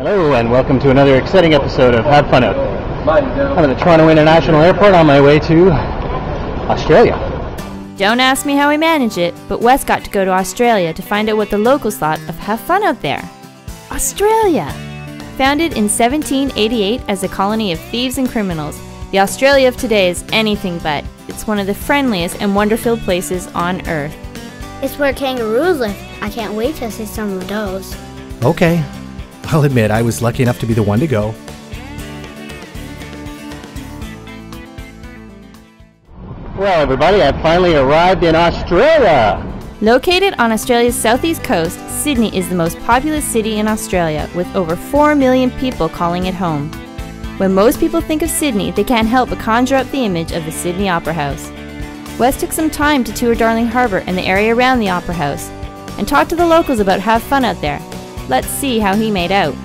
Hello and welcome to another exciting episode of Have Fun Out There. I'm at the Toronto International Airport on my way to Australia. Don't ask me how we manage it, but Wes got to go to Australia to find out what the locals thought of Have Fun Out There. Australia! Founded in 1788 as a colony of thieves and criminals, the Australia of today is anything but. It's one of the friendliest and wonder-filled places on Earth. It's where kangaroos live. I can't wait to see some of those. Okay. I'll admit I was lucky enough to be the one to go. Well, everybody, I've finally arrived in Australia. Located on Australia's southeast coast, Sydney is the most populous city in Australia, with over 4 million people calling it home. When most people think of Sydney, they can't help but conjure up the image of the Sydney Opera House. Wes took some time to tour Darling Harbour and the area around the Opera House, and talk to the locals about Have Fun Out There. Let's see how he made out.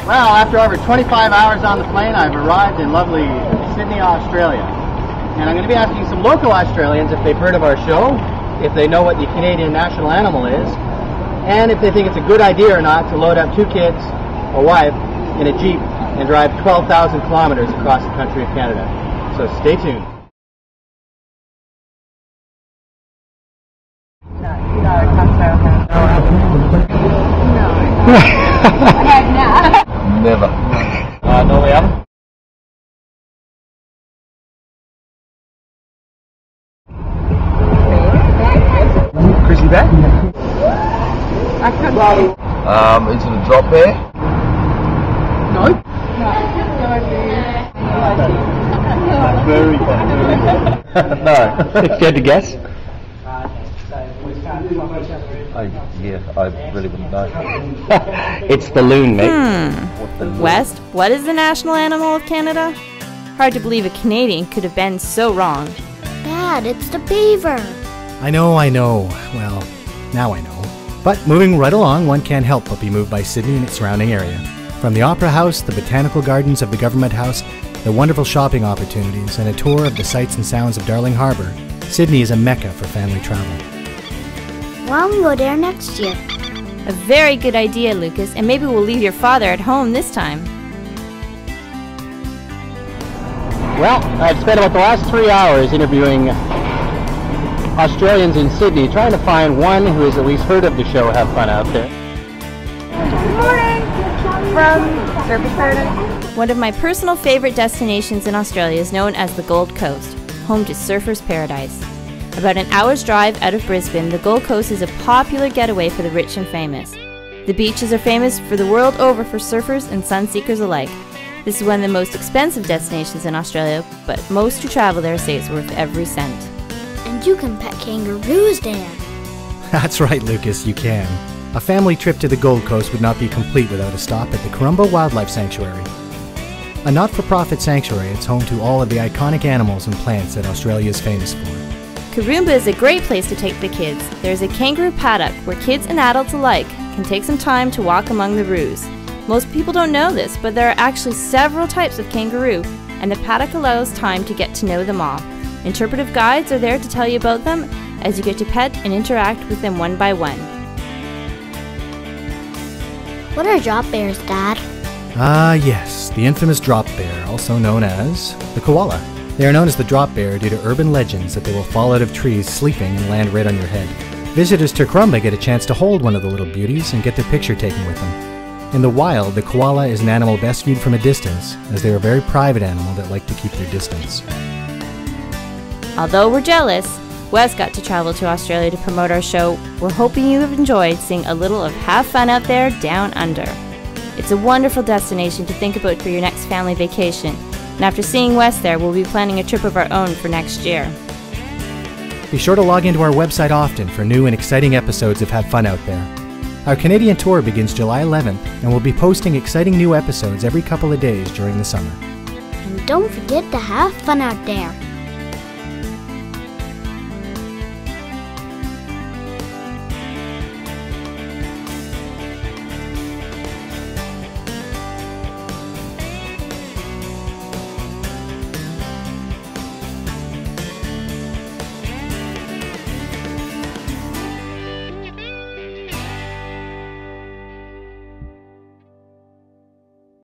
Well, after over 25 hours on the plane, I've arrived in lovely Sydney, Australia. And I'm going to be asking some local Australians if they've heard of our show, if they know what the Canadian national animal is, and if they think it's a good idea or not to load up 2 kids, a wife, in a Jeep and drive 12,000 kilometers across the country of Canada. So stay tuned. Never. No, we haven't. Chrissy back? Is it a drop bear? No. That's very funny. No. If you had to guess? I really wouldn't know. It's the loon, mate. West, what is the national animal of Canada? Hard to believe a Canadian could have been so wrong. Dad, it's the beaver. I know. Well, now I know. But moving right along, one can't help but be moved by Sydney and its surrounding area. From the Opera House, the botanical gardens of the Government House, the wonderful shopping opportunities, and a tour of the sights and sounds of Darling Harbour, Sydney is a mecca for family travel. Why don't we go there next year? A very good idea, Lucas, and maybe we'll leave your father at home this time. Well, I've spent about the last 3 hours interviewing Australians in Sydney, trying to find one who has at least heard of the show Have Fun Out There. Good morning from Surfers Paradise. One of my personal favorite destinations in Australia is known as the Gold Coast, home to Surfers Paradise. About an hour's drive out of Brisbane, the Gold Coast is a popular getaway for the rich and famous. The beaches are famous for the world over for surfers and sunseekers alike. This is one of the most expensive destinations in Australia, but most who travel there say it's worth every cent. And you can pet kangaroos there. That's right, Lucas, you can. A family trip to the Gold Coast would not be complete without a stop at the Currumbin Wildlife Sanctuary. A not-for-profit sanctuary, it's home to all of the iconic animals and plants that Australia is famous for. Currumbin is a great place to take the kids. There's a kangaroo paddock where kids and adults alike can take some time to walk among the roos. Most people don't know this, but there are actually several types of kangaroo, and the paddock allows time to get to know them all. Interpretive guides are there to tell you about them as you get to pet and interact with them one by one. What are drop bears, Dad? Ah, yes, the infamous drop bear, also known as the koala. They are known as the drop bear due to urban legends that they will fall out of trees sleeping and land right on your head. Visitors to Currumbin get a chance to hold one of the little beauties and get their picture taken with them. In the wild, the koala is an animal best viewed from a distance, as they are a very private animal that like to keep their distance. Although we're jealous, Wes got to travel to Australia to promote our show. We're hoping you have enjoyed seeing a little of Have Fun Out There down under. It's a wonderful destination to think about for your next family vacation. And after seeing Wes there, we'll be planning a trip of our own for next year. Be sure to log into our website often for new and exciting episodes of Have Fun Out There. Our Canadian tour begins July 11th, and we'll be posting exciting new episodes every couple of days during the summer. And don't forget to have fun out there.